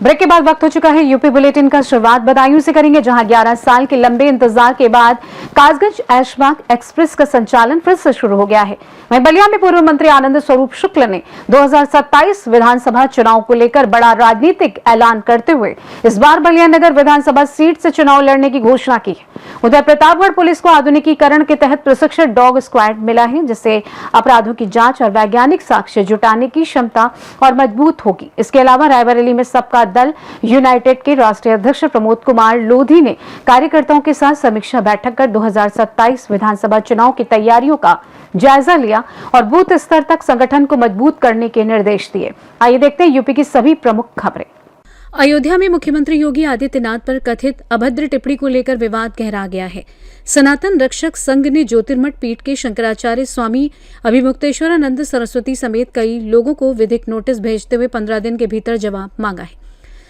Break के बाद वक्त हो चुका है यूपी बुलेटिन का शुरुआत बदायूं से करेंगे, जहां 11 साल के लंबे इंतजार के बाद कासगंज ऐशबाग एक्सप्रेस का संचालन फिर से शुरू हो गया है। वहीं बलिया में पूर्व मंत्री आनंद स्वरूप शुक्ल ने 2027 विधानसभा चुनाव को लेकर बड़ा राजनीतिक ऐलान करते हुए इस बार बलिया नगर विधानसभा सीट से चुनाव लड़ने की घोषणा की है। उधर प्रतापगढ़ पुलिस को आधुनिकीकरण के तहत प्रशिक्षित डॉग स्क्वाड मिला है, जिससे अपराधों की जांच और वैज्ञानिक साक्ष्य जुटाने की क्षमता और मजबूत होगी। इसके अलावा रायबरेली में सबका दल यूनाइटेड के राष्ट्रीय अध्यक्ष प्रमोद कुमार लोधी ने कार्यकर्ताओं के साथ समीक्षा बैठक कर 2027 विधानसभा चुनाव की तैयारियों का जायजा लिया और बूथ स्तर तक संगठन को मजबूत करने के निर्देश दिए। आइए देखते हैं यूपी की सभी प्रमुख खबरें। अयोध्या में मुख्यमंत्री योगी आदित्यनाथ पर कथित अभद्र टिप्पणी को लेकर विवाद गहरा गया है। सनातन रक्षक संघ ने ज्योतिर्मठ पीठ के शंकराचार्य स्वामी अभिमुक्तेश्वरानंद सरस्वती समेत कई लोगों को विधिक नोटिस भेजते हुए 15 दिन के भीतर जवाब मांगा है।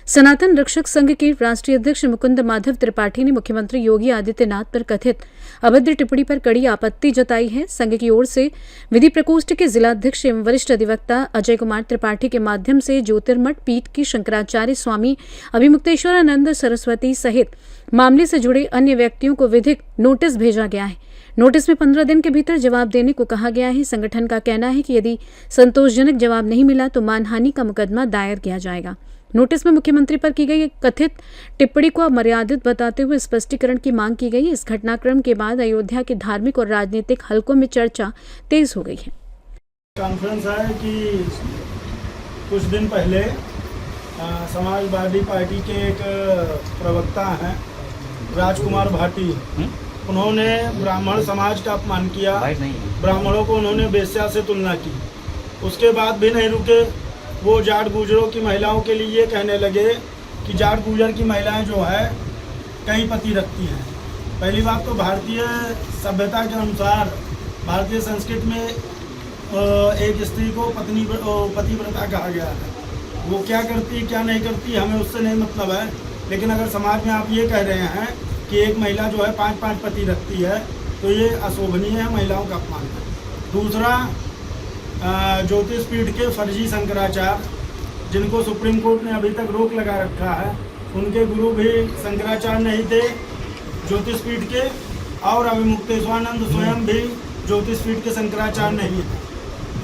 सनातन रक्षक संघ के राष्ट्रीय अध्यक्ष मुकुंद माधव त्रिपाठी ने मुख्यमंत्री योगी आदित्यनाथ पर कथित अभद्र टिप्पणी पर कड़ी आपत्ति जताई है। संघ की ओर से विधि प्रकोष्ठ के जिलाध्यक्ष एवं वरिष्ठ अधिवक्ता अजय कुमार त्रिपाठी के माध्यम से ज्योतिर्मठ पीठ की शंकराचार्य स्वामी अभिमुक्तेश्वरानंद सरस्वती सहित मामले से जुड़े अन्य व्यक्तियों को विधिक नोटिस भेजा गया है। नोटिस में 15 दिन के भीतर जवाब देने को कहा गया है। संगठन का कहना है कि यदि संतोषजनक जवाब नहीं मिला तो मानहानि का मुकदमा दायर किया जाएगा। नोटिस में मुख्यमंत्री पर की गई कथित टिप्पणी को अमर्यादित बताते हुए स्पष्टीकरण की मांग की गई। इस घटनाक्रम के बाद अयोध्या के धार्मिक और राजनीतिक हलकों में चर्चा तेज हो गई है। कॉन्फ्रेंस है कि कुछ दिन पहले समाजवादी पार्टी के एक प्रवक्ता हैं राजकुमार भाटी, उन्होंने ब्राह्मण समाज का अपमान किया। ब्राह्मणों को उन्होंने वेश्या से तुलना की। उसके बाद भी नहीं रुके, वो जाट गुजरों की महिलाओं के लिए कहने लगे कि जाट गुजर की महिलाएं जो है कई पति रखती हैं। पहली बात तो भारतीय सभ्यता के अनुसार भारतीय संस्कृति में एक स्त्री को पतिव्रता कहा गया है। वो क्या करती क्या नहीं करती हमें उससे नहीं मतलब है, लेकिन अगर समाज में आप ये कह रहे हैं कि एक महिला जो है 5-5 पति रखती है तो ये अशोभनीय है, महिलाओं का अपमान है। दूसरा, ज्योतिष पीठ के फर्जी शंकराचार्य जिनको सुप्रीम कोर्ट ने अभी तक रोक लगा रखा है, उनके गुरु भी शंकराचार्य नहीं थे ज्योतिष पीठ के, और अभिमुक्तेश्वरानंद स्वयं भी ज्योतिष पीठ के शंकराचार्य नहीं थे।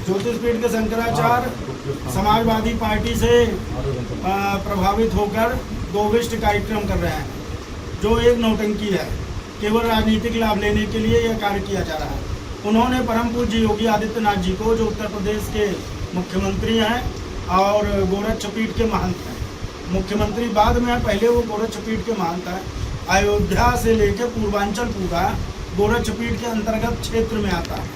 ज्योतिष पीठ के शंकराचार्य समाजवादी पार्टी से प्रभावित होकर गोविष्ट कार्यक्रम कर रहे हैं, जो एक नौटंकी है। केवल राजनीतिक लाभ लेने के लिए यह कार्य किया जा रहा है। उन्होंने परम पूज्य योगी आदित्यनाथ जी को, जो उत्तर प्रदेश के मुख्यमंत्री हैं और गोरक्षपीठ के महंत हैं, मुख्यमंत्री बाद में है, पहले वो गोरक्षपीठ के महंत हैं। अयोध्या से लेकर पूर्वांचल पूरा गोरक्षपीठ के अंतर्गत क्षेत्र में आता है।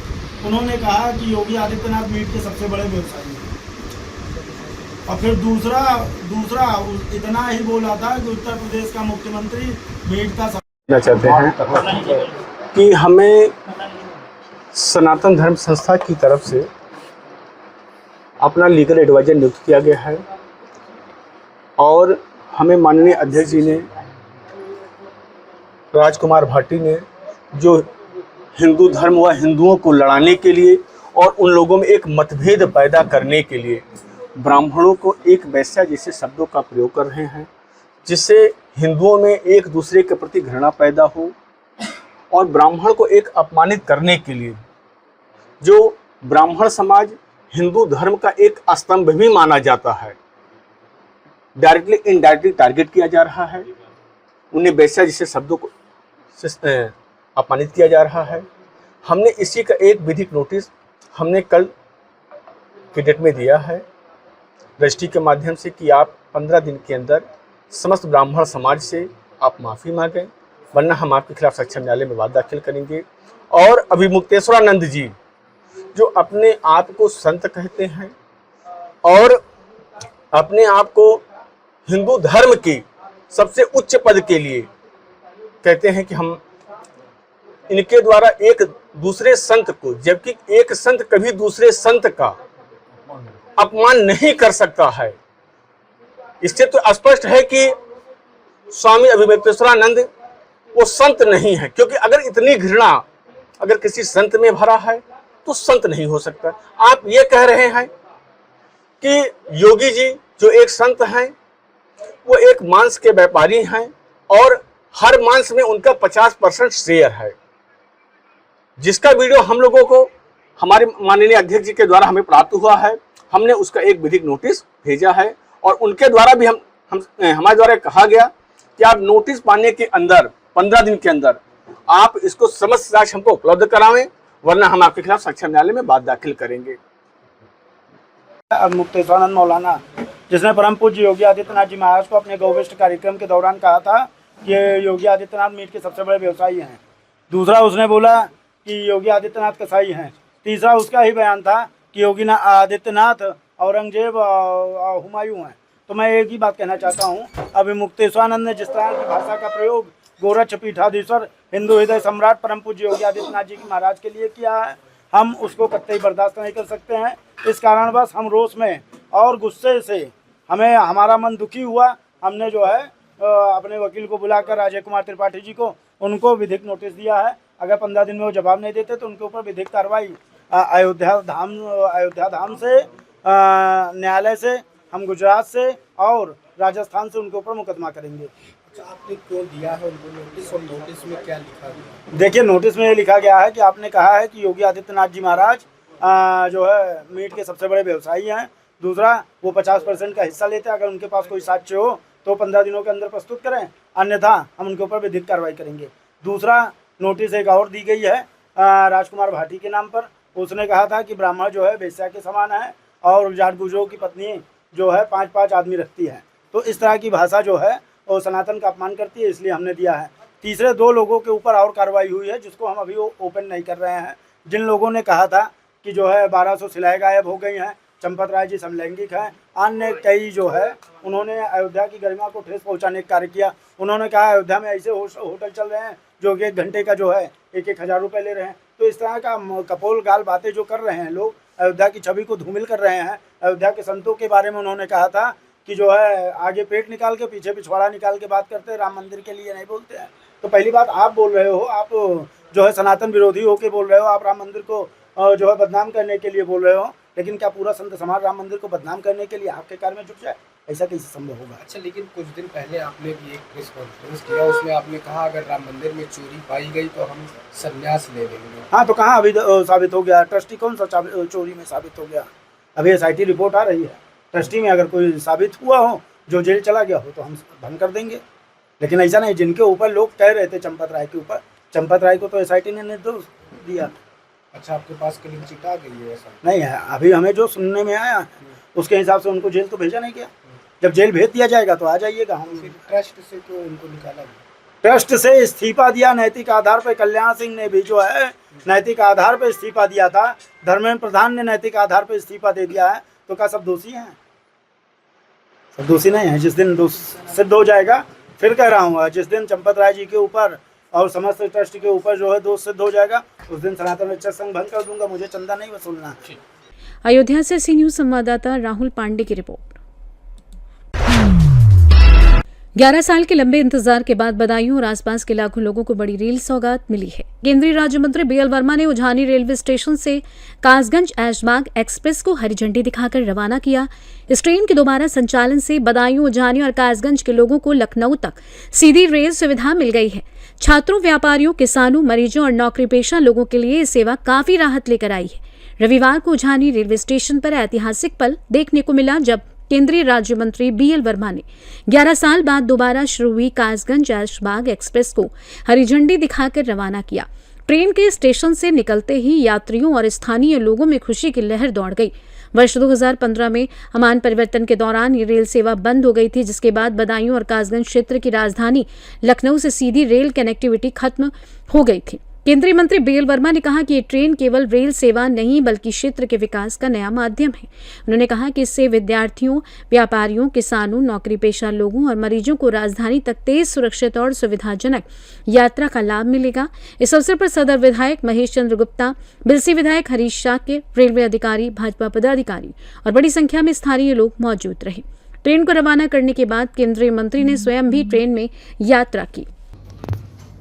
उन्होंने कहा कि योगी आदित्यनाथ मीट के सबसे बड़े व्यवसायी हैं। और फिर दूसरा इतना ही बोला था कि उत्तर प्रदेश का मुख्यमंत्री मीट का चाहते हैं कि हमें सनातन धर्म संस्था की तरफ से अपना लीगल एडवाइजर नियुक्त किया गया है और हमें माननीय अध्यक्ष जी ने, राजकुमार भाटी ने, जो हिंदू धर्म व हिंदुओं को लड़ाने के लिए और उन लोगों में एक मतभेद पैदा करने के लिए ब्राह्मणों को एक वैश्या जैसे शब्दों का प्रयोग कर रहे हैं, जिससे हिंदुओं में एक दूसरे के प्रति घृणा पैदा हो और ब्राह्मण को एक अपमानित करने के लिए, जो ब्राह्मण समाज हिंदू धर्म का एक स्तंभ भी माना जाता है, डायरेक्टली इनडायरेक्टली टारगेट किया जा रहा है। उन्हें वैश्या जैसे शब्दों को अपमानित किया जा रहा है। हमने इसी का एक विधिक नोटिस हमने कल की डेट में दिया है रजिस्ट्री के माध्यम से कि आप 15 दिन के अंदर समस्त ब्राह्मण समाज से आप माफ़ी मांगें, वरना हम आपके खिलाफ सक्षम न्यायालय में वाद दाखिल करेंगे। और अभिमुक्तेश्वरानंद जी, जो अपने आप को संत कहते हैं और अपने आप को हिंदू धर्म के सबसे उच्च पद के लिए कहते हैं कि हम इनके द्वारा एक दूसरे संत को, जबकि एक संत कभी दूसरे संत का अपमान नहीं कर सकता है। इससे तो स्पष्ट है कि स्वामी अभिमुक्तेश्वरानंद वो संत नहीं है, क्योंकि अगर इतनी घृणा अगर किसी संत में भरा है तो संत नहीं हो सकता। आप ये कह रहे हैं कि योगी जी जो एक संत हैं वो एक मांस के व्यापारी हैं और हर मांस में उनका 50% शेयर है, जिसका वीडियो हम लोगों को हमारे माननीय अध्यक्ष जी के द्वारा हमें प्राप्त हुआ है। हमने उसका एक विधिक नोटिस भेजा है और उनके द्वारा भी हमारे द्वारा कहा गया कि आप नोटिस पाने के अंदर 15 दिन के अंदर आप इसको समस्त साक्ष्य हमको उपलब्ध करावें, वरना हम आपके खिलाफ सक्षम न्यायालय में बात दाखिल करेंगे। अब मुक्तेश्वरानंद मौलाना, जिसने परम पूज्य योगी आदित्यनाथ जी महाराज को अपने गौवेष्ट कार्यक्रम के दौरान कहा था कि योगी आदित्यनाथ मीट के सबसे बड़े व्यवसायी हैं। दूसरा उसने बोला कि योगी आदित्यनाथ कसाई हैं। तीसरा उसका ही बयान था कि योगी आदित्यनाथ औरंगजेब हुमायूं हैं। तो मैं एक ही बात कहना चाहता हूँ, अभी मुक्तेश्वरानंद ने जिस तरह की भाषा का प्रयोग गोरक्ष पीठाधीश्वर हिंदू हृदय सम्राट परम पूज्य योगी आदित्यनाथ जी की महाराज के लिए किया है, हम उसको कतई बर्दाश्त नहीं कर सकते हैं। इस कारणवश हम रोष में और गुस्से से हमें हमारा मन दुखी हुआ। हमने जो है अपने वकील को बुलाकर राजेश कुमार त्रिपाठी जी को उनको विधिक नोटिस दिया है। अगर 15 दिन में वो जवाब नहीं देते तो उनके ऊपर विधिक कार्रवाई अयोध्या धाम से, न्यायालय से, हम गुजरात से और राजस्थान से उनके ऊपर मुकदमा करेंगे। अच्छा, आपने क्यों दिया है उनको नोटिस और नोटिस में क्या लिखा गया? देखिए, नोटिस में ये लिखा गया है कि आपने कहा है कि योगी आदित्यनाथ जी महाराज जो है मीट के सबसे बड़े व्यवसायी हैं। दूसरा, वो 50% का हिस्सा लेते हैं। अगर उनके पास कोई साक्ष्य हो तो 15 दिनों के अंदर प्रस्तुत करें, अन्यथा हम उनके ऊपर विधिक कार्रवाई करेंगे। दूसरा, नोटिस एक और दी गई है राजकुमार भाटी के नाम पर। उसने कहा था कि ब्राह्मण जो है वेश्या के समान है और जाट गुजरों की पत्नी जो है 5-5 आदमी रखती है। तो इस तरह की भाषा जो है वो सनातन का अपमान करती है, इसलिए हमने दिया है। तीसरे 2 लोगों के ऊपर और कार्रवाई हुई है, जिसको हम अभी ओपन नहीं कर रहे हैं। जिन लोगों ने कहा था कि जो है 1200 सिलाएँ गायब हो गई हैं, चंपत राय जी समलैंगिक हैं, अन्य कई जो है उन्होंने अयोध्या की गरिमा को ठेस पहुंचाने का कार्य किया। उन्होंने कहा अयोध्या में ऐसे होटल चल रहे हैं जो कि 1 घंटे का जो है 1-1 हज़ार रुपये ले रहे हैं। तो इस तरह का कपोल गाल बातें जो कर रहे हैं लोग, अयोध्या की छवि को धूमिल कर रहे हैं। अयोध्या के संतों के बारे में उन्होंने कहा था कि जो है आगे पेट निकाल के पीछे पिछवाड़ा निकाल के बात करते हैं, राम मंदिर के लिए नहीं बोलते हैं। तो पहली बात आप बोल रहे हो, आप जो है सनातन विरोधी होके बोल रहे हो, आप राम मंदिर को जो है बदनाम करने के लिए बोल रहे हो, लेकिन क्या पूरा संत समाज राम मंदिर को बदनाम करने के लिए आपके कार्य में जुट जाए? ऐसा कैसे संभव होगा? अच्छा, लेकिन कुछ दिन पहले आपने भी एक प्रेस कॉन्फ्रेंस किया, उसमें आपने कहा अगर राम मंदिर में चोरी पाई गई तो हम संन्यास ले लेंगे। हाँ, तो कहाँ अभी साबित हो गया? ट्रस्टी कौन सा चोरी में साबित हो गया? अभी SIT रिपोर्ट आ रही है। ट्रस्टी में अगर कोई साबित हुआ हो, जो जेल चला गया हो, तो हम भंग कर देंगे। लेकिन ऐसा नहीं, जिनके ऊपर लोग कह रहे थे चंपत राय के ऊपर, चंपत राय को तो SIT ने निर्दोष दिया। अच्छा, आपके पास क्लीन चिट आ गई है? ऐसा नहीं है, अभी हमें जो सुनने में आया उसके हिसाब से उनको जेल तो भेजा नहीं गया। जब जेल भेज दिया जाएगा तो आ जाइएगा। हम फिर ट्रस्ट से क्यों उनको निकाला गया? ट्रस्ट से इस्तीफा दिया नैतिक आधार पर। कल्याण सिंह ने भी जो है नैतिक आधार पर इस्तीफा दिया था। धर्मेंद्र प्रधान ने नैतिक आधार पर इस्तीफा दे दिया है। तो क्या सब दोषी हैं? सब दोषी नहीं है। जिस दिन दोष सिद्ध हो जाएगा, फिर कह रहा हूँ, जिस दिन चंपत राय जी के ऊपर और समस्त ट्रस्ट के ऊपर जो है दोष सिद्ध हो जाएगा, उस दिन सनातन रक्षक संघ भंग कर दूंगा। मुझे चंदा नहीं वसूलना। अयोध्या से सी न्यूज संवाददाता राहुल पांडे की रिपोर्ट। 11 साल के लंबे इंतजार के बाद बदायूं और आसपास के लाखों लोगों को बड़ी रेल सौगात मिली है। केंद्रीय राज्य मंत्री BL वर्मा ने उझानी रेलवे स्टेशन से कासगंज ऐशबाग एक्सप्रेस को हरी झंडी दिखाकर रवाना किया। इस ट्रेन के दोबारा संचालन से बदायूं, उझानी और कासगंज के लोगों को लखनऊ तक सीधी रेल सुविधा मिल गई है। छात्रों, व्यापारियों, किसानों, मरीजों और नौकरीपेशा लोगों के लिए ये सेवा काफी राहत लेकर आई है। रविवार को उझानी रेलवे स्टेशन पर ऐतिहासिक पल देखने को मिला जब केंद्रीय राज्य मंत्री BL वर्मा ने 11 साल बाद दोबारा शुरू हुई कासगंज ऐशबाग एक्सप्रेस को हरी झंडी दिखाकर रवाना किया। ट्रेन के स्टेशन से निकलते ही यात्रियों और स्थानीय लोगों में खुशी की लहर दौड़ गई। वर्ष 2015 में अमान परिवर्तन के दौरान ये रेल सेवा बंद हो गई थी, जिसके बाद बदायूं और कासगंज क्षेत्र की राजधानी लखनऊ से सीधी रेल कनेक्टिविटी खत्म हो गई थी। केंद्रीय मंत्री BL वर्मा ने कहा कि ये ट्रेन केवल रेल सेवा नहीं बल्कि क्षेत्र के विकास का नया माध्यम है। उन्होंने कहा कि इससे विद्यार्थियों, व्यापारियों, किसानों, नौकरीपेशा लोगों और मरीजों को राजधानी तक तेज, सुरक्षित और सुविधाजनक यात्रा का लाभ मिलेगा। इस अवसर पर सदर विधायक महेश चंद्र गुप्ता, बिलसी विधायक हरीश शाक्य, रेलवे अधिकारी, भाजपा पदाधिकारी और बड़ी संख्या में स्थानीय लोग मौजूद रहे। ट्रेन को रवाना करने के बाद केंद्रीय मंत्री ने स्वयं भी ट्रेन में यात्रा की।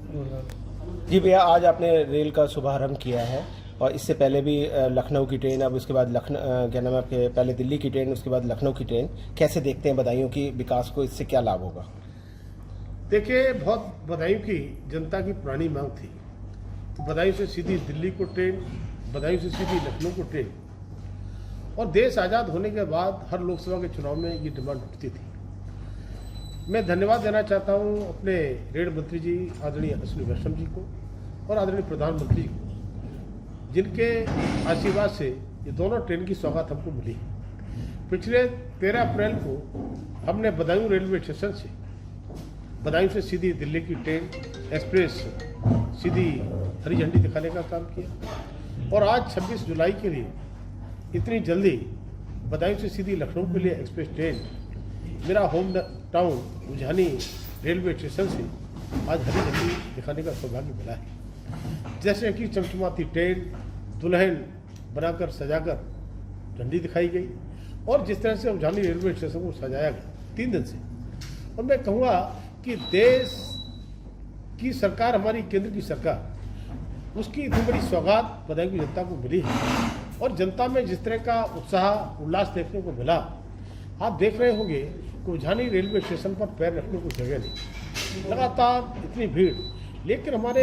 जी भैया, आज आपने रेल का शुभारंभ किया है और इससे पहले भी लखनऊ की ट्रेन, अब उसके बाद क्या नाम है आपके, पहले दिल्ली की ट्रेन, उसके बाद लखनऊ की ट्रेन, कैसे देखते हैं बदायूं की विकास को, इससे क्या लाभ होगा? देखिए, बहुत बदायूं की जनता की पुरानी मांग थी, तो बदायूं से सीधी दिल्ली को ट्रेन, बदायूं से सीधी लखनऊ को ट्रेन, और देश आज़ाद होने के बाद हर लोकसभा के चुनाव में ये डिमांड उठती थी। मैं धन्यवाद देना चाहता हूँ अपने रेल मंत्री जी आदरणीय अश्विनी वैष्णव जी को और आदरणीय प्रधानमंत्री जी को, जिनके आशीर्वाद से ये दोनों ट्रेन की सौगात हमको मिली। पिछले 13 अप्रैल को हमने बदायूं रेलवे स्टेशन से बदायूं से सीधी दिल्ली की ट्रेन एक्सप्रेस सीधी हरी झंडी दिखाने का काम किया, और आज 26 जुलाई के लिए इतनी जल्दी बदायूं से सीधी लखनऊ के लिए एक्सप्रेस ट्रेन मेरा होम टाउन उझानी रेलवे स्टेशन से आज हरी झंडी दिखाने का सौभाग्य मिला है। जैसे कि चमचमाती ट्रेन दुल्हन बनाकर सजाकर झंडी दिखाई गई, और जिस तरह से उझानी रेलवे स्टेशन को सजाया गया 3 दिन से, और मैं कहूँगा कि देश की सरकार, हमारी केंद्र की सरकार, उसकी इतनी बड़ी सौगात बदायूं की जनता को मिली है, और जनता में जिस तरह का उत्साह उल्लास देखने को मिला, आप देख रहे होंगे कि उझानी रेलवे स्टेशन पर पैर रखने को जगह नहीं, लगातार इतनी भीड़। लेकिन हमारे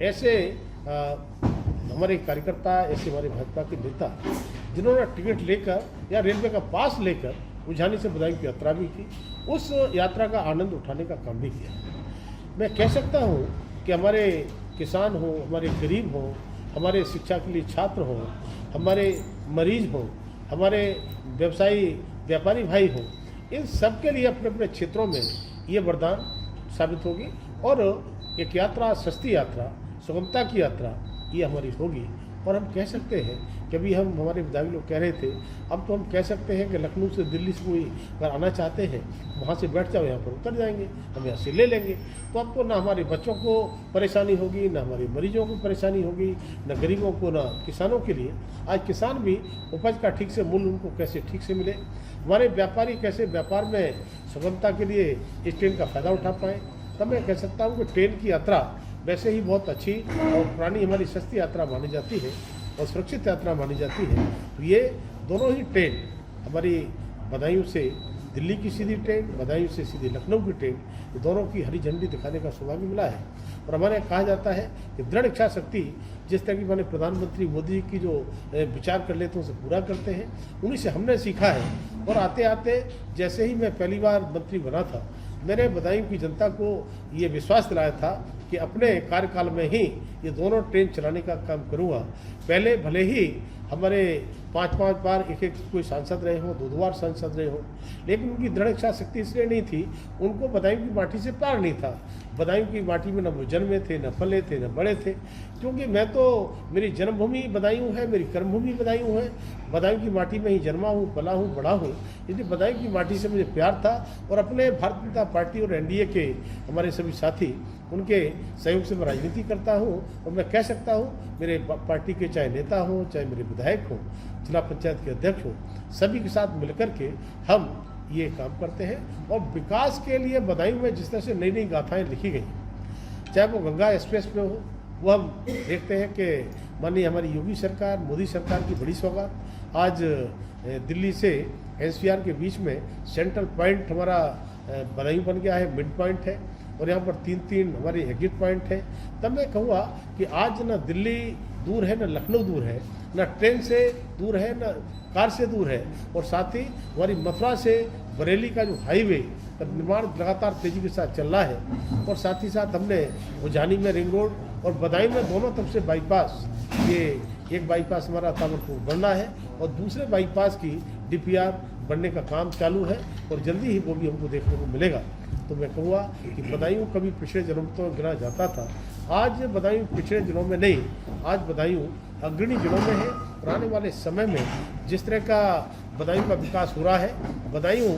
ऐसे हमारे कार्यकर्ता, ऐसे हमारे भाजपा के नेता, जिन्होंने टिकट लेकर या रेलवे का पास लेकर उझानी से बदायूं की यात्रा भी की, उस यात्रा का आनंद उठाने का काम भी किया। मैं कह सकता हूँ कि हमारे किसान हो, हमारे गरीब हो, हमारे शिक्षा के लिए छात्र हो, हमारे मरीज हो, हमारे व्यवसायी व्यापारी भाई हो, इन सब के लिए अपने अपने क्षेत्रों में ये वरदान साबित होगी, और एक यात्रा, सस्ती यात्रा, सुगमता की यात्रा ये हमारी होगी। और हम कह सकते हैं कि अभी हमारे विधायक लोग कह रहे थे, अब तो हम कह सकते हैं कि लखनऊ से दिल्ली से कोई अगर आना चाहते हैं, वहाँ से बैठ जाओ, यहाँ पर उतर जाएंगे, हम यहाँ से ले लेंगे। तो अब तो ना हमारे बच्चों को परेशानी होगी, ना हमारे मरीजों को परेशानी होगी, ना गरीबों को, ना किसानों के लिए। आज किसान भी उपज का ठीक से मूल्य उनको कैसे ठीक से मिले, हमारे व्यापारी कैसे व्यापार में सुगमता के लिए इस ट्रेन का फ़ायदा उठा पाएँ। तब मैं कह सकता हूँ कि ट्रेन की यात्रा वैसे ही बहुत अच्छी और पुरानी हमारी सस्ती यात्रा मानी जाती है और सुरक्षित यात्रा मानी जाती है। तो ये दोनों ही ट्रेन, हमारी बदायूं से दिल्ली की सीधी ट्रेन, बदायूं से सीधी लखनऊ की ट्रेन, ये दोनों की हरी झंडी दिखाने का सौभाग्य मिला है। और हमारे कहा जाता है कि दृढ़ इच्छा शक्ति, जिस तरह की मैंने प्रधानमंत्री मोदी की जो विचार कर लेते हैं उसे पूरा करते हैं, उन्हीं से हमने सीखा है। और आते आते जैसे ही मैं पहली बार मंत्री बना था, मैंने बदायूं की जनता को ये विश्वास दिलाया था कि अपने कार्यकाल में ही ये दोनों ट्रेन चलाने का काम करूँगा। पहले भले ही हमारे 5-5 बार एक कोई सांसद रहे हों, 2 बार सांसद रहे हों, लेकिन उनकी दृढ़ इच्छा शक्ति इसलिए नहीं थी, उनको बदायूं की माटी से प्यार नहीं था। बदायूं की माटी में न वो जन्मे थे, न पले थे, न बड़े थे। क्योंकि मैं तो, मेरी जन्मभूमि बदायूं है, मेरी कर्मभूमि बदायूं है, बदायूं की माटी में ही जन्मा हूँ, पला हूँ, बड़ा हूँ, इसलिए बदायूं की माटी से मुझे प्यार था। और अपने भारतीय जनता पार्टी और एनडीए के हमारे सभी साथी, उनके सहयोग से मैं राजनीति करता हूँ। और मैं कह सकता हूँ मेरे पार्टी के चाहे नेता हों, चाहे मेरे विधायक हों, जिला पंचायत के अध्यक्ष हों, सभी के साथ मिलकर के हम ये काम करते हैं। और विकास के लिए बदायूं में जिस तरह से नई नई गाथाएँ लिखी गई, चाहे वो गंगा एक्सप्रेस में हो, वो हम देखते हैं कि माननीय हमारी योगी सरकार, मोदी सरकार की बड़ी सौगात। आज दिल्ली से एनसीआर के बीच में सेंट्रल पॉइंट हमारा बदायूं बन गया है, मिड पॉइंट है, और यहाँ पर 3 हमारे एग्जिट पॉइंट है। तब मैं कहूँगा कि आज न दिल्ली दूर है, न लखनऊ दूर है, न ट्रेन से दूर है, न कार से दूर है, और साथ ही हमारी मथुरा से बरेली का जो हाईवे का निर्माण लगातार तेज़ी के साथ चल रहा है। और साथ ही साथ हमने उझानी में रिंग रोड और बदायूं में दोनों तरफ से बाईपास, ये एक बाईपास हमारा तामरपुर बनना है और दूसरे बाईपास की डीपीआर बनने का काम चालू है, और जल्दी ही वो भी हमको देखने को मिलेगा। तो मैं कहूँगा कि बदायूं कभी पिछड़े जिलों तो गिना जाता था, आज बदायूं पिछड़े जिलों में नहीं, आज बदायूं अग्रणी जिलों में है। और आने वाले समय में जिस तरह का बदायूं का विकास हो रहा है, बदायूं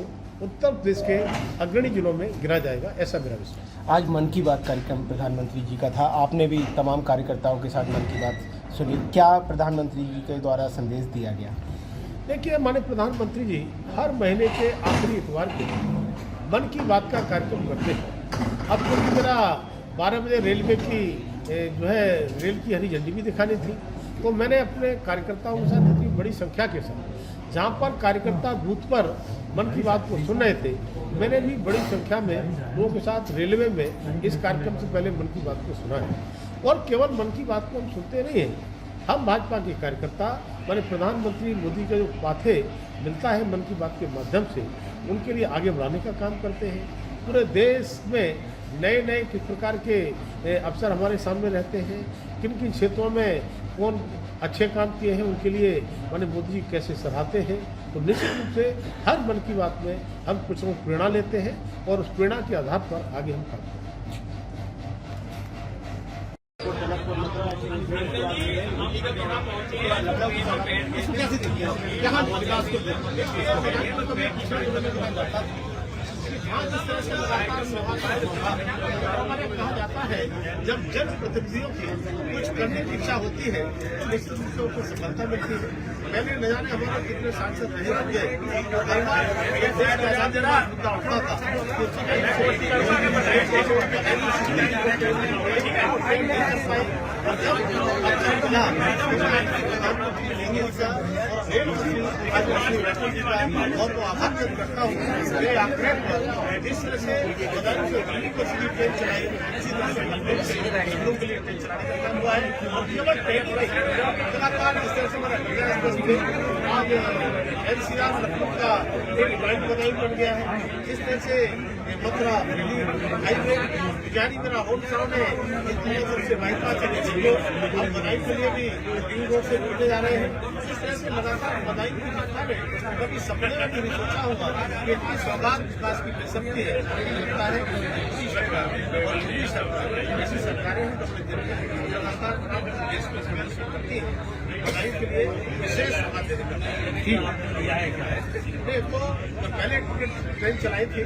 उत्तर प्रदेश के अग्रणी जिलों में गिना जाएगा, ऐसा मेरा विश्वास। आज मन की बात कार्यक्रम प्रधानमंत्री जी का था, आपने भी तमाम कार्यकर्ताओं के साथ मन की बात सुनी, क्या प्रधानमंत्री जी के द्वारा संदेश दिया गया? देखिए, हमारे प्रधानमंत्री जी हर महीने के आखिरी इतवार के मन की बात का कार्यक्रम करते हैं। अब क्योंकि मेरा 12 बजे रेलवे की जो है रेल की हरी झंडी भी दिखानी थी। तो मैंने अपने कार्यकर्ताओं के साथ इतनी बड़ी संख्या के साथ, जहाँ पर कार्यकर्ता बूथ पर मन की बात को सुन रहे थे, मैंने भी बड़ी संख्या में लोगों के साथ रेलवे में इस कार्यक्रम से पहले मन की बात को सुना है। और केवल मन की बात को हम सुनते नहीं हैं, हम भाजपा के कार्यकर्ता माने प्रधानमंत्री मोदी का जो पाथे मिलता है मन की बात के माध्यम से, उनके लिए आगे बढ़ाने का काम करते हैं। पूरे देश में नए नए किस प्रकार के अवसर हमारे सामने रहते हैं, किन किन क्षेत्रों में कौन अच्छे काम किए हैं, उनके लिए माने मोदी जी कैसे सराहते हैं। तो निश्चित रूप से हर मन की बात में हम कुछ न कुछ प्रेरणा लेते हैं और उस प्रेरणा के आधार पर आगे हम काम करते हैं। कहा जाता है जब जनप्रतिनिधियों की कुछ करने की इच्छा होती है तो निश्चित रूप से उनको सफलता मिलती है। पहले न जाने हमारे कितने सांसद रहे होंगे, और वो आभार व्यक्त करता हूँ जिस तरह से दिल्ली को सीधी ट्रेन चलाई, इसी तरह से लखनऊ के लिए ट्रेन चलाने का काम हुआ है। और केवल ट्रेन नहीं, लगातार जिस तरह से हमारा गंगा एक्सप्रेस वे आज NCR लखनऊ का एक ब्रांड बदायूं बन गया है। जिस तरह से मथुरा दिल्ली हाईवे जारी मेरा होम टाउन है, इस तरह से बाईपास है अब बदायूं के लिए भी रिंग रोड से जुड़ने जा रहे हैं। इस तरह से लगातार बदायूं की घटना में कभी सपने में भी नहीं सोचा होगा कि इतनी सौगात विकास की मिल सकती है। लगता है इसी सरकार और इसी सरकार ऐसी सरकारें हैं तो अपने दिन में लगातार देश को समर्पित करती हैं। बदायूं के लिए विशेष बातें करती हैं। तो पहले ट्रेन चलाई थी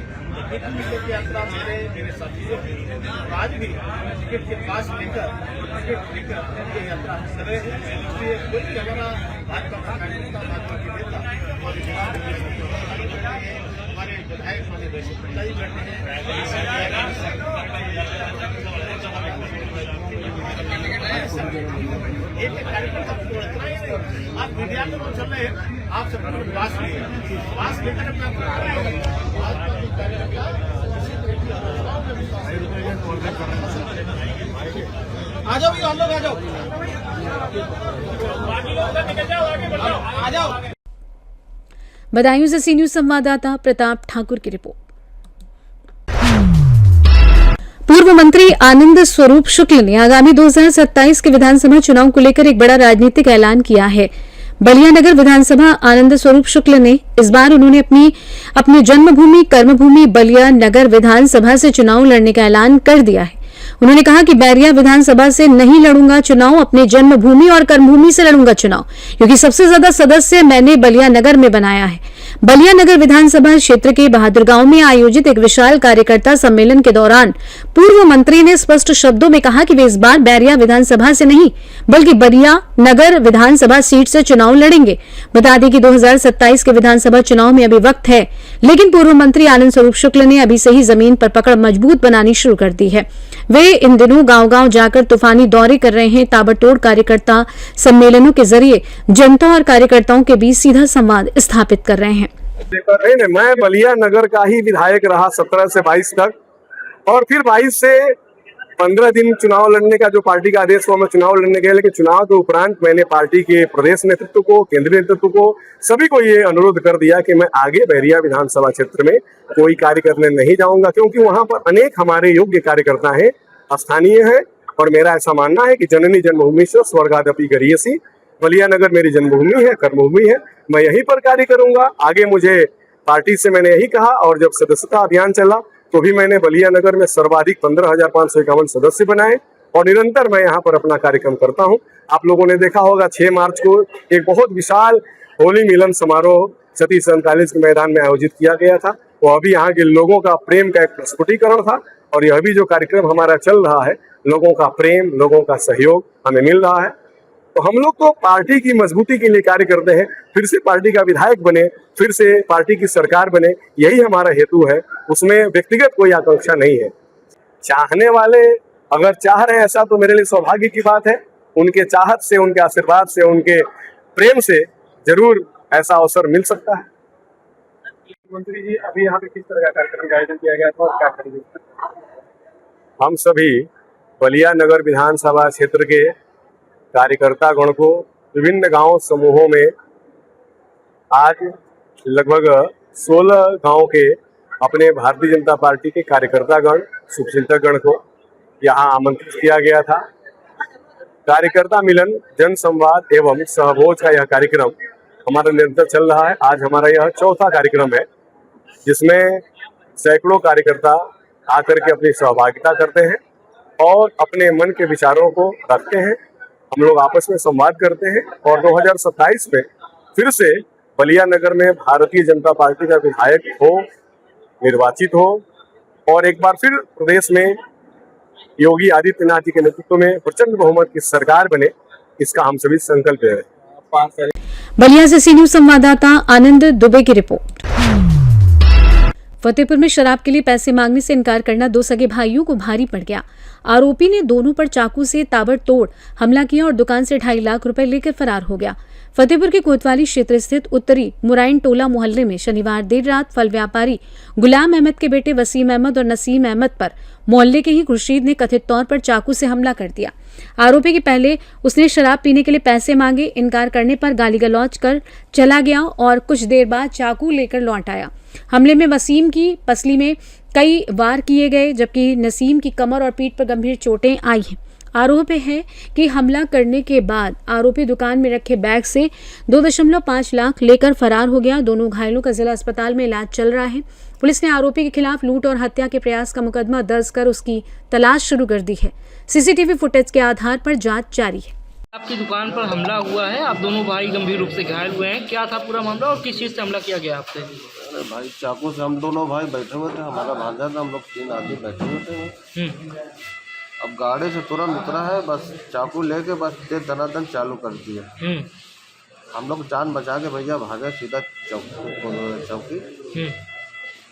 तो टिकट यात्रा मेरे साथियों की आज भी टिकट के पास लेकर टिकट लेकर अपनी यात्रा कर रहे हैं। इसलिए कोई भी हमारा भाजपा का कार्यकर्ता, भाजपा के नेता और हमारे विधायक माने वैसे पिता जी बैठे हैं। एक कार्यकर्ता आप मीडिया में चल रहे हैं, आप सबको पास लेकर अपना आ जाओ भी, हम लोग आ जाओ, आ जाओ। बदायूं से सी न्यूज संवाददाता प्रताप ठाकुर की रिपोर्ट। पूर्व मंत्री आनंद स्वरूप शुक्ल ने आगामी 2027 के विधानसभा चुनाव को लेकर एक बड़ा राजनीतिक ऐलान किया है। बलिया नगर विधानसभा आनंद स्वरूप शुक्ल ने इस बार उन्होंने अपनी जन्मभूमि कर्मभूमि बलिया नगर विधानसभा से चुनाव लड़ने का ऐलान कर दिया है। उन्होंने कहा कि बैरिया विधानसभा से नहीं लड़ूंगा चुनाव, अपने जन्मभूमि और कर्मभूमि से लड़ूंगा चुनाव, क्योंकि सबसे ज्यादा सदस्य मैंने बलिया नगर में बनाया है। बलिया नगर विधानसभा क्षेत्र के बहादुर गांव में आयोजित एक विशाल कार्यकर्ता सम्मेलन के दौरान पूर्व मंत्री ने स्पष्ट शब्दों में कहा कि वे इस बार बैरिया विधानसभा से नहीं बल्कि बलिया नगर विधानसभा सीट से चुनाव लड़ेंगे। बता दें कि 2027 के विधानसभा चुनाव में अभी वक्त है, लेकिन पूर्व मंत्री आनंद स्वरूप शुक्ल ने अभी से ही जमीन पर पकड़ मजबूत बनानी शुरू कर दी है। वे इन दिनों गांव-गांव जाकर तूफानी दौरे कर रहे हैं। ताबड़तोड़ कार्यकर्ता सम्मेलनों के जरिए जनता और कार्यकर्ताओं के बीच सीधा संवाद स्थापित कर रहे हैं। नहीं, मैं बलिया नगर का ही विधायक रहा 17 से 22 तक, और फिर 22 से 15 दिन चुनाव लड़ने का जो पार्टी का आदेश हुआ मैं चुनाव लड़ने गया। लेकिन चुनाव के उपरांत मैंने पार्टी के प्रदेश नेतृत्व को, केंद्रीय नेतृत्व को, सभी को ये अनुरोध कर दिया कि मैं आगे बैरिया विधानसभा क्षेत्र में कोई कार्य करने नहीं जाऊंगा, क्योंकि वहां पर अनेक हमारे योग्य कार्यकर्ता हैं, स्थानीय है, और मेरा ऐसा मानना है कि जननी जन्मभूमि से स्वर्गादपि गरीयसी, बलिया नगर मेरी जन्मभूमि है, कर्मभूमि है, मैं यहीं पर कार्य करूंगा। आगे मुझे पार्टी से मैंने यही कहा, और जब सदस्यता अभियान चला तो भी मैंने बलिया नगर में सर्वाधिक 15,551 सदस्य बनाए, और निरंतर मैं यहाँ पर अपना कार्यक्रम करता हूँ। आप लोगों ने देखा होगा 6 मार्च को एक बहुत विशाल होली मिलन समारोह सतीश कॉलेज के मैदान में आयोजित किया गया था। वो अभी यहाँ के लोगों का प्रेम का एक प्रस्फुटीकरण था, और यह भी जो कार्यक्रम हमारा चल रहा है, लोगों का प्रेम, लोगों का सहयोग हमें मिल रहा है। तो हम लोग तो पार्टी की मजबूती के लिए कार्य करते हैं, फिर से पार्टी का विधायक बने, फिर से पार्टी की सरकार बने, यही हमारा हेतु है। उसमें व्यक्तिगत कोई आकांक्षा नहीं है। चाहने वाले अगर चाह रहे हैं ऐसा तो मेरे लिए सौभाग्य की बात है। उनके चाहत से, उनके आशीर्वाद से, उनके प्रेम से जरूर ऐसा अवसर मिल सकता है। मुख्यमंत्री जी, अभी यहाँ पे किस तरह का कार्यक्रम का आयोजन किया गया था और क्या करेंगे? हम सभी बलिया नगर विधानसभा क्षेत्र के कार्यकर्ता गण को विभिन्न गांव समूहों में आज लगभग 16 गांव के अपने भारतीय जनता पार्टी के कार्यकर्ता गण, शुभचिंतक गण को यहाँ आमंत्रित किया गया था। कार्यकर्ता मिलन, जन संवाद एवं सहभोज का यह कार्यक्रम हमारा निरंतर चल रहा है। आज हमारा यह चौथा कार्यक्रम है जिसमें सैकड़ों कार्यकर्ता आकर के अपनी सहभागिता करते हैं और अपने मन के विचारों को रखते हैं। हम लोग आपस में संवाद करते हैं और 2027 में फिर से बलिया नगर में भारतीय जनता पार्टी का विधायक हो, निर्वाचित हो और एक बार फिर प्रदेश में योगी आदित्यनाथ जी के नेतृत्व में प्रचंड बहुमत की सरकार बने, इसका हम सभी संकल्प है। बलिया से सी न्यूज संवाददाता आनंद दुबे की रिपोर्ट। फतेहपुर में शराब के लिए पैसे मांगने से इनकार करना दो सगे भाइयों को भारी पड़ गया। आरोपी ने दोनों पर चाकू से ताबड़तोड़ हमला किया और दुकान से 2.5 लाख रुपए लेकर फरार हो गया। फतेहपुर के कोतवाली क्षेत्र स्थित उत्तरी मुराइन टोला मोहल्ले में शनिवार देर रात फल व्यापारी गुलाम अहमद के बेटे वसीम अहमद और नसीम अहमद पर मोहल्ले के ही खुर्शीद ने कथित तौर पर चाकू से हमला कर दिया। आरोपी के पहले उसने शराब पीने के लिए पैसे मांगे, इनकार करने पर गाली गलौज कर चला गया और कुछ देर बाद चाकू लेकर लौट आया। हमले में वसीम की पसली में कई वार किए गए जबकि नसीम की कमर और पीठ पर गंभीर चोटें आई हैं। आरोप है कि हमला करने के बाद आरोपी दुकान में रखे बैग से 2.5 लाख लेकर फरार हो गया। दोनों घायलों का जिला अस्पताल में इलाज चल रहा है। पुलिस ने आरोपी के खिलाफ लूट और हत्या के प्रयास का मुकदमा दर्ज कर उसकी तलाश शुरू कर दी है। सीसीटीवी फुटेज के आधार पर जांच जारी है। आपकी दुकान पर हमला हुआ है, आप दोनों भाई गंभीर रूप से घायल हुए हैं, क्या था पूरा मामला और किस चीज़ से हमला किया गया आपसे? अरे भाई, चाकू से हम दोनों भाई बैठे हुए थे, हमारा भांजा था, हम लोग 3 आदमी बैठे हुए थे। अब गाड़ी से तुरंत उतरा है, बस चाकू लेके बस तेज दनादन चालू कर दिया। हम लोग जान बचा के भैया भागे सीधा चौकी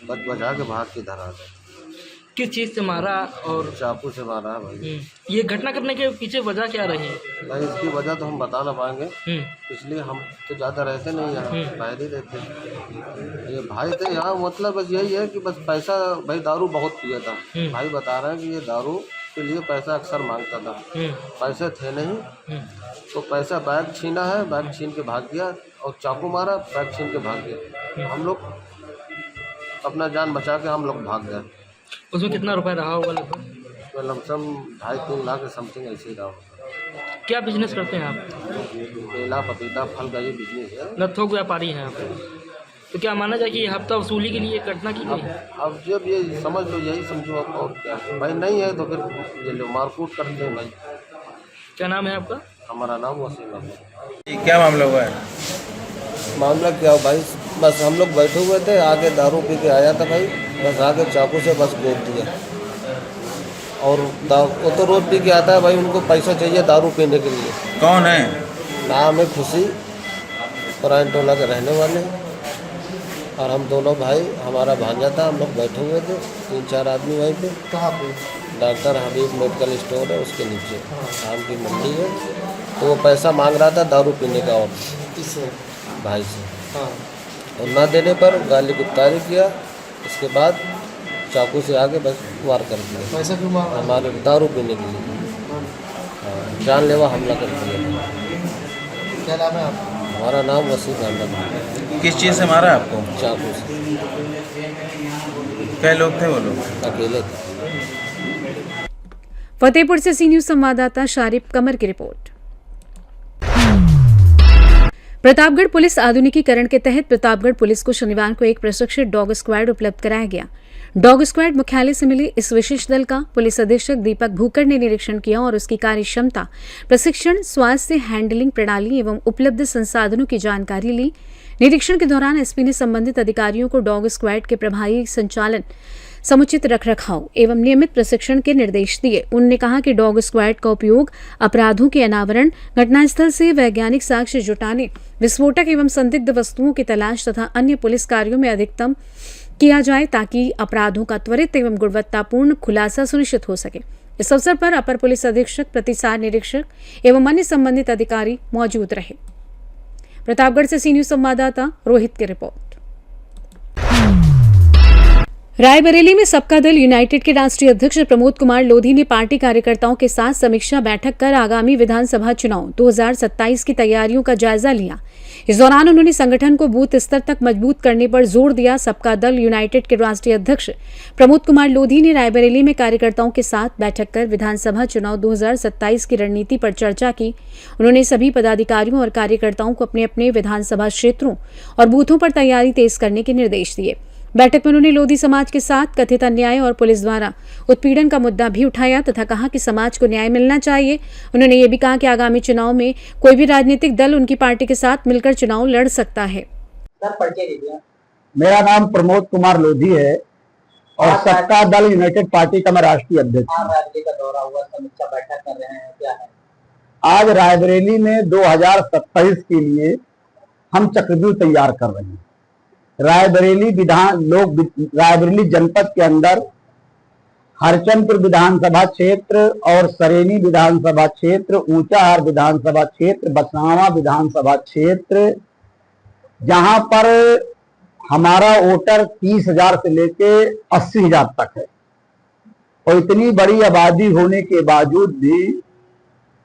बच बचा के भाग के इधर आ गए। किस चीज़ से मारा? और चाकू से मारा है भाई। ये घटना करने के पीछे वजह क्या रही? भाई इसकी वजह तो हम बता ना पाएंगे, इसलिए हम तो ज़्यादा रहते नहीं यहाँ, बाहर ही रहते। ये भाई थे यहाँ, मतलब बस यही है कि बस पैसा, भाई दारू बहुत पिया था। भाई बता रहे हैं कि ये दारू के लिए पैसा अक्सर मांगता था। पैसे थे नहीं तो पैसा बैग छीना है, बैग छीन के भाग गया और चाकू मारा, बैग छीन के भाग गया। हम लोग अपना जान बचा के हम लोग भाग गए। उसमें कितना रुपए रहा होगा लगभग? तो लमसम 2.5-3 लाख समथिंग ऐसे ही रहा होगा। क्या बिजनेस करते हैं आप? केला पपीता फल का ये बिजनेस है। न थोक व्यापारी हैं आप? तो क्या माना जाए कि ये हफ्ता वसूली के लिए घटना की गई? अब जब ये समझ लो, यही समझो आप, और क्या भाई नहीं है तो फिर ये लोग मारकूट करते हैं भाई। क्या नाम है आपका? हमारा नाम वसीम अहमद। क्या मामला हुआ है? मामला क्या हो भाई, बस हम लोग बैठे हुए थे, आगे दारू पी के आया था भाई, बस आगे चाकू से बस गोद दिया। और वो तो रोज पी के आता है भाई, उनको पैसा चाहिए दारू पीने के लिए। कौन है? नाम है खुशी, मुराइन टोला के रहने वाले हैं। और हम दोनों भाई, हमारा भांजा था, हम लोग बैठे हुए थे 3-4 आदमी वहीं पे। कहाँ पे? डॉक्टर हबीब मेडिकल स्टोर है, उसके नीचे आम की मंडी है। तो वो पैसा मांग रहा था दारू पीने का, और किससे? भाई से। और ना देने पर गाली गुप्तारी किया, इसके बाद चाकू से आके बस वार कर दिया। पैसा क्यों मांगा? हमारे दारू पीने के लिए। हाँ, जानलेवा हमला कर दिया। क्या नाम है आपका? हमारा नाम वसीम अहमद है। किस चीज़ से मारा आपको? चाकू से। क्या लोग थे वो लोग? अकेले थे। फतेहपुर से सी न्यूज संवाददाता शारिफ कमर की रिपोर्ट। प्रतापगढ़ पुलिस आधुनिकीकरण के तहत प्रतापगढ़ पुलिस को शनिवार को एक प्रशिक्षित डॉग स्क्वाड उपलब्ध कराया गया। डॉग स्क्वाड मुख्यालय से मिले इस विशेष दल का पुलिस अधीक्षक दीपक भूकर ने निरीक्षण किया और उसकी कार्य क्षमता, प्रशिक्षण, स्वास्थ्य हैंडलिंग प्रणाली एवं उपलब्ध संसाधनों की जानकारी ली। निरीक्षण के दौरान एसपी ने संबंधित अधिकारियों को डॉग स्क्वाड के प्रभावी संचालन, समुचित रखरखाव एवं नियमित प्रशिक्षण के निर्देश दिए। उन्होंने कहा कि डॉग स्क्वाड का उपयोग अपराधों के अनावरण, घटनास्थल से वैज्ञानिक साक्ष्य जुटाने, विस्फोटक एवं संदिग्ध वस्तुओं की तलाश तथा अन्य पुलिस कार्यों में अधिकतम किया जाए ताकि अपराधों का त्वरित एवं गुणवत्तापूर्ण खुलासा सुनिश्चित हो सके। इस अवसर पर अपर पुलिस अधीक्षक, प्रतिसार निरीक्षक एवं अन्य संबंधित अधिकारी मौजूद रहे। प्रतापगढ़ से सी न्यूज संवाददाता रोहित की रिपोर्ट। रायबरेली में सबका दल यूनाइटेड के राष्ट्रीय अध्यक्ष प्रमोद कुमार लोधी ने पार्टी कार्यकर्ताओं के साथ समीक्षा बैठक कर आगामी विधानसभा चुनाव 2027 की तैयारियों का जायजा लिया। इस दौरान उन्होंने संगठन को बूथ स्तर तक मजबूत करने पर जोर दिया। सबका दल यूनाइटेड के राष्ट्रीय अध्यक्ष प्रमोद कुमार लोधी ने रायबरेली में कार्यकर्ताओं के साथ बैठक कर विधानसभा चुनाव 2027 की रणनीति पर चर्चा की। उन्होंने सभी पदाधिकारियों और कार्यकर्ताओं को अपने अपने विधानसभा क्षेत्रों और बूथों पर तैयारी तेज करने के निर्देश दिए। बैठक में उन्होंने लोधी समाज के साथ कथित अन्याय और पुलिस द्वारा उत्पीड़न का मुद्दा भी उठाया तथा कहा कि समाज को न्याय मिलना चाहिए। उन्होंने ये भी कहा कि आगामी चुनाव में कोई भी राजनीतिक दल उनकी पार्टी के साथ मिलकर चुनाव लड़ सकता है। मेरा नाम प्रमोद कुमार लोधी है और सबका दल यूनाइटेड पार्टी का मैं राष्ट्रीय अध्यक्ष हूँ। का दौरा हुआ, समीक्षा बैठक कर रहे हैं, क्या है? आज रायबरेली में 2027 के लिए हम चक्रव्यूह तैयार कर रहे हैं। रायबरेली जनपद के अंदर हरचंदपुर विधानसभा क्षेत्र और सरेनी विधानसभा क्षेत्र, ऊंचाहार विधानसभा क्षेत्र, बसनावा विधानसभा क्षेत्र, जहां पर हमारा वोटर 30,000 से लेके 80,000 तक है और इतनी बड़ी आबादी होने के बावजूद भी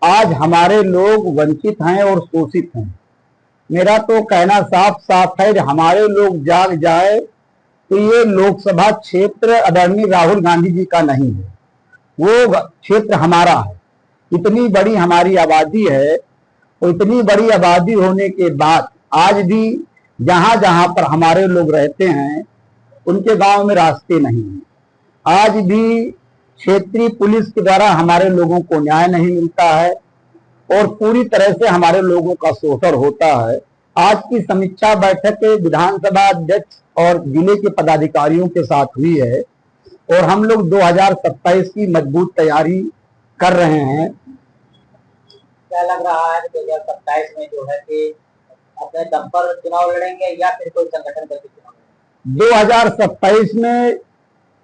आज हमारे लोग वंचित हैं और शोषित हैं। मेरा तो कहना साफ साफ है कि हमारे लोग जाग जाए तो ये लोकसभा क्षेत्र आदरणीय राहुल गांधी जी का नहीं है, वो क्षेत्र हमारा है। इतनी बड़ी हमारी आबादी है और इतनी बड़ी आबादी होने के बाद आज भी जहां जहां पर हमारे लोग रहते हैं उनके गांव में रास्ते नहीं है। आज भी क्षेत्रीय पुलिस के द्वारा हमारे लोगों को न्याय नहीं मिलता है और पूरी तरह से हमारे लोगों का शोषण होता है। आज की समीक्षा बैठक विधानसभा अध्यक्ष और जिले के पदाधिकारियों के साथ हुई है और हम लोग 2027 की मजबूत तैयारी कर रहे हैं। क्या लग रहा है 2027 में जो है कि अपने दम पर चुनाव लड़ेंगे या फिर कोई संगठन करके चुनाव लड़ेंगे? 2027 में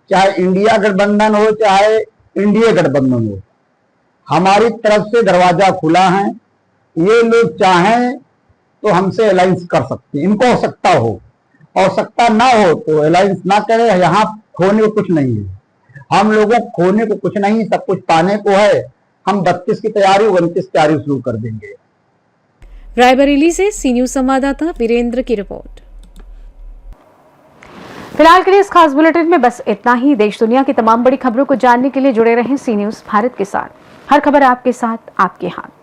चाहे इंडिया गठबंधन हो चाहे इंडिया गठबंधन हो, हमारी तरफ से दरवाजा खुला है। ये लोग चाहें तो हमसे अलायंस कर सकते हैं, इनको आवश्यकता हो, आवश्यकता ना हो तो अलायंस ना करें। यहाँ खोने को कुछ नहीं है, हम लोगों को खोने को कुछ नहीं, सब कुछ पाने को है। हम 32 की तैयारी 29 की तैयारी शुरू कर देंगे। रायबरेली से सी न्यूज संवाददाता वीरेंद्र की रिपोर्ट। फिलहाल के लिए इस खास बुलेटिन में बस इतना ही। देश दुनिया की तमाम बड़ी खबरों को जानने के लिए जुड़े रहें सी न्यूज भारत के साथ। हर खबर आपके साथ, आपके हाथ।